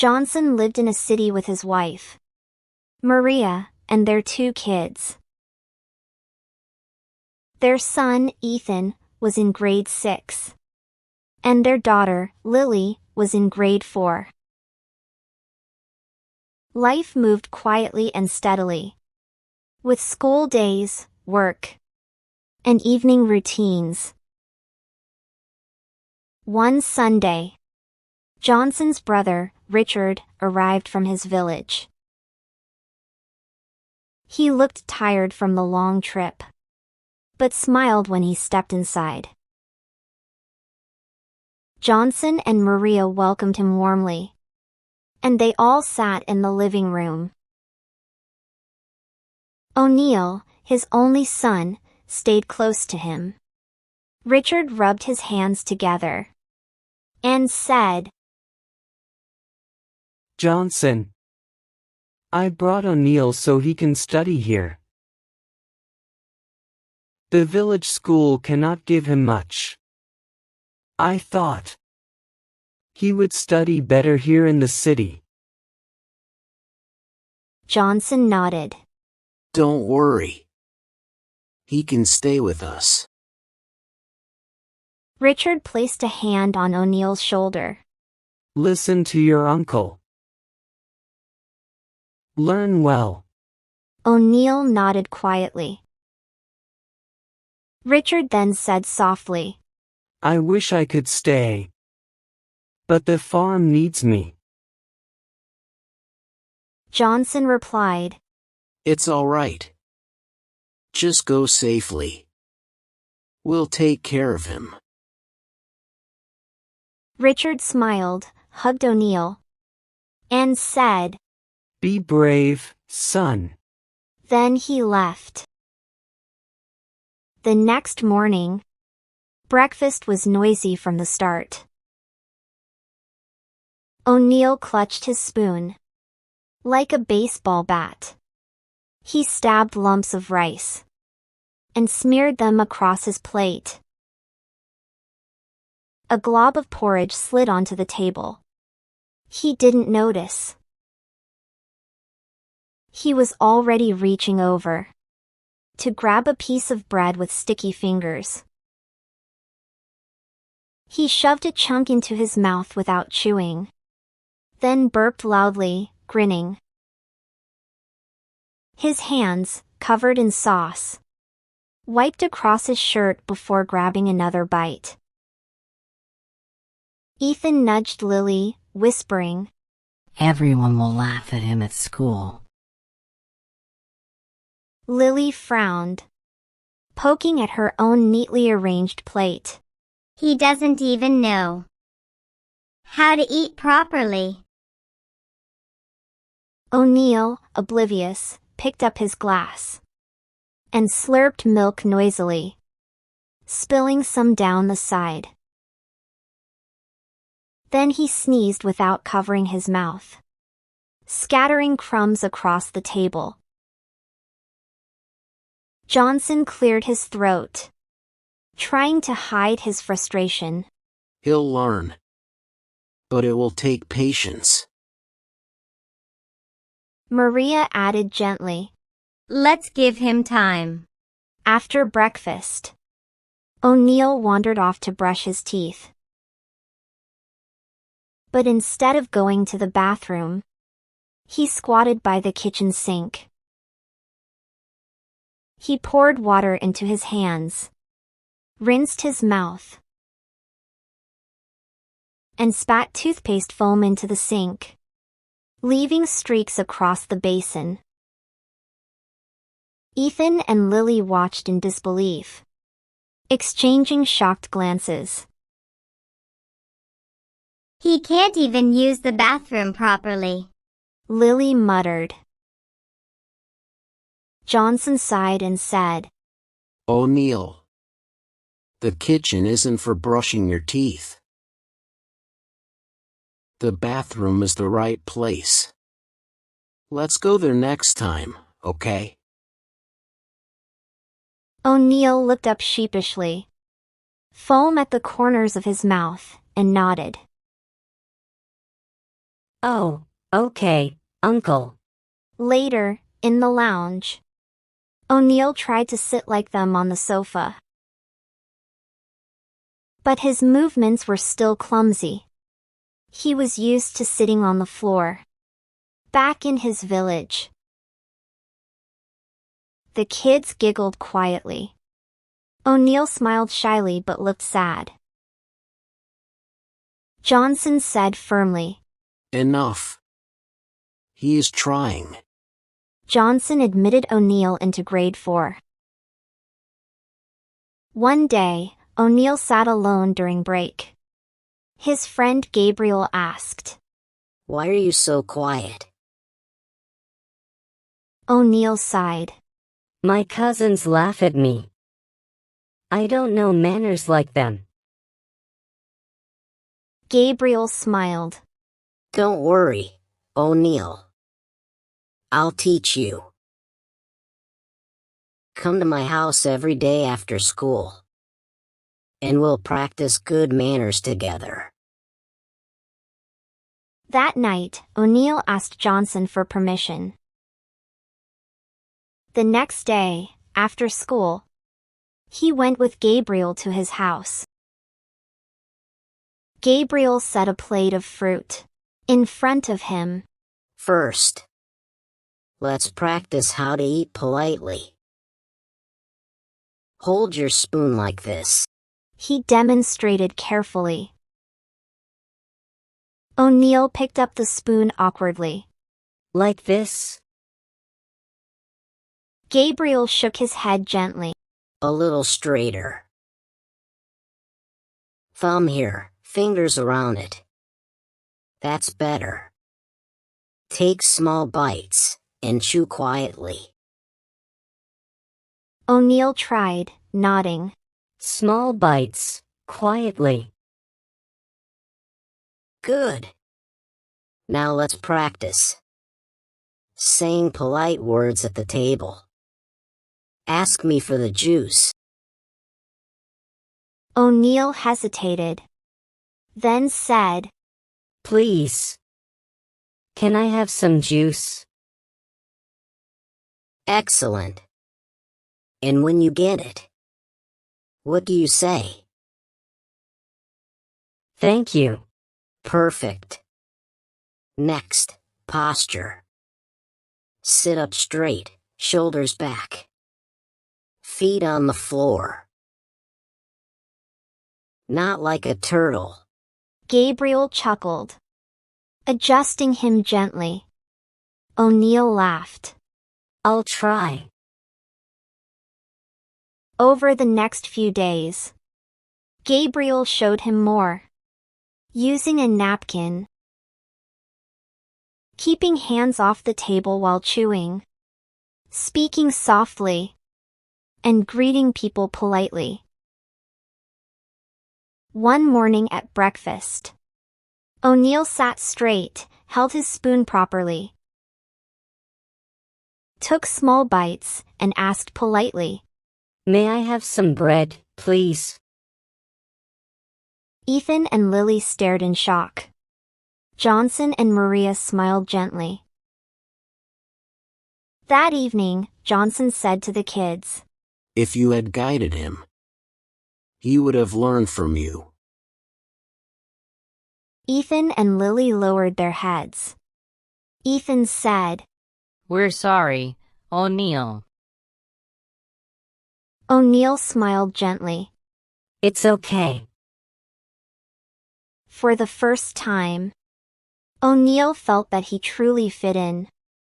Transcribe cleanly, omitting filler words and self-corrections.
Johnson lived in a city with his wife, Maria, and their 2 kids. Their son, Ethan, was in grade 6. And their daughter, Lily, was in grade 4. Life moved quietly and steadily, with school days, work, and evening routines. One Sunday, Johnson's brother, Richard, arrived from his village. He looked tired from the long trip, but smiled when he stepped inside. Johnson and Maria welcomed him warmly, and they all sat in the living room. O'Neill, his only son, stayed close to him. Richard rubbed his hands together and said, "Johnson, I brought O'Neill so he can study here. The village school cannot give him much. I thought he would study better here in the city." Johnson nodded. Don't worry. He can stay with us. Richard placed a hand on O'Neill's shoulder. Listen to your uncle. Learn well. O'Neill nodded quietly. Richard then said softly, I wish I could stay, but the farm needs me. Johnson replied, It's all right. Just go safely. We'll take care of him. Richard smiled, hugged O'Neill, and said, Be brave, son. Then he left. The next morning, breakfast was noisy from the start. O'Neill clutched his spoon like a baseball bat. He stabbed lumps of rice and smeared them across his plate. A glob of porridge slid onto the table. He didn't notice. He was already reaching over to grab a piece of bread with sticky fingers. He shoved a chunk into his mouth without chewing, then burped loudly, grinning. His hands, covered in sauce, wiped across his shirt before grabbing another bite. Ethan nudged Lily, whispering, Everyone will laugh at him at school. Lily frowned, poking at her own neatly arranged plate. He doesn't even know how to eat properly. O'Neill, oblivious, picked up his glass and slurped milk noisily, spilling some down the side. Then he sneezed without covering his mouth, scattering crumbs across the table. Johnson cleared his throat, trying to hide his frustration. He'll learn. But it will take patience. Maria added gently. Let's give him time. After breakfast, O'Neill wandered off to brush his teeth. But instead of going to the bathroom, he squatted by the kitchen sink. He poured water into his hands, rinsed his mouth, and spat toothpaste foam into the sink, leaving streaks across the basin. Ethan and Lily watched in disbelief, exchanging shocked glances. He can't even use the bathroom properly, Lily muttered. Johnson sighed and said, O'Neill, the kitchen isn't for brushing your teeth. The bathroom is the right place. Let's go there next time, okay? O'Neill looked up sheepishly, foam at the corners of his mouth, and nodded. Oh, okay, Uncle. Later, in the lounge, O'Neill tried to sit like them on the sofa. But his movements were still clumsy. He was used to sitting on the floor. Back in his village, the kids giggled quietly. O'Neill smiled shyly but looked sad. Johnson said firmly, Enough. He is trying. Johnson admitted O'Neill into grade 4. One day, O'Neill sat alone during break. His friend Gabriel asked, Why are you so quiet? O'Neill sighed. My cousins laugh at me. I don't know manners like them. Gabriel smiled. Don't worry, O'Neill. I'll teach you. Come to my house every day after school, and we'll practice good manners together. That night, O'Neill asked Johnson for permission. The next day, after school, he went with Gabriel to his house. Gabriel set a plate of fruit in front of him. First, let's practice how to eat politely. Hold your spoon like this. He demonstrated carefully. O'Neill picked up the spoon awkwardly. Like this? Gabriel shook his head gently. A little straighter. Thumb here, fingers around it. That's better. Take small bites, and chew quietly. O'Neill tried, nodding. Small bites, quietly. Good. Now let's practice. Saying polite words at the table. Ask me for the juice. O'Neill hesitated. Then said, Please. Can I have some juice? Excellent. And when you get it, what do you say? Thank you. Perfect. Next, posture. Sit up straight, shoulders back. Feet on the floor. Not like a turtle. Gabriel chuckled, adjusting him gently. O'Neill laughed. I'll try. Over the next few days, Gabriel showed him more. Using a napkin. Keeping hands off the table while chewing. Speaking softly. And greeting people politely. One morning at breakfast, O'Neill sat straight, held his spoon properly, took small bites, and asked politely, May I have some bread, please? Ethan and Lily stared in shock. Johnson and Maria smiled gently. That evening, Johnson said to the kids, If you had guided him, he would have learned from you. Ethan and Lily lowered their heads. Ethan said, We're sorry, O'Neill. O'Neill smiled gently. It's okay. For the first time, O'Neill felt that he truly fit in.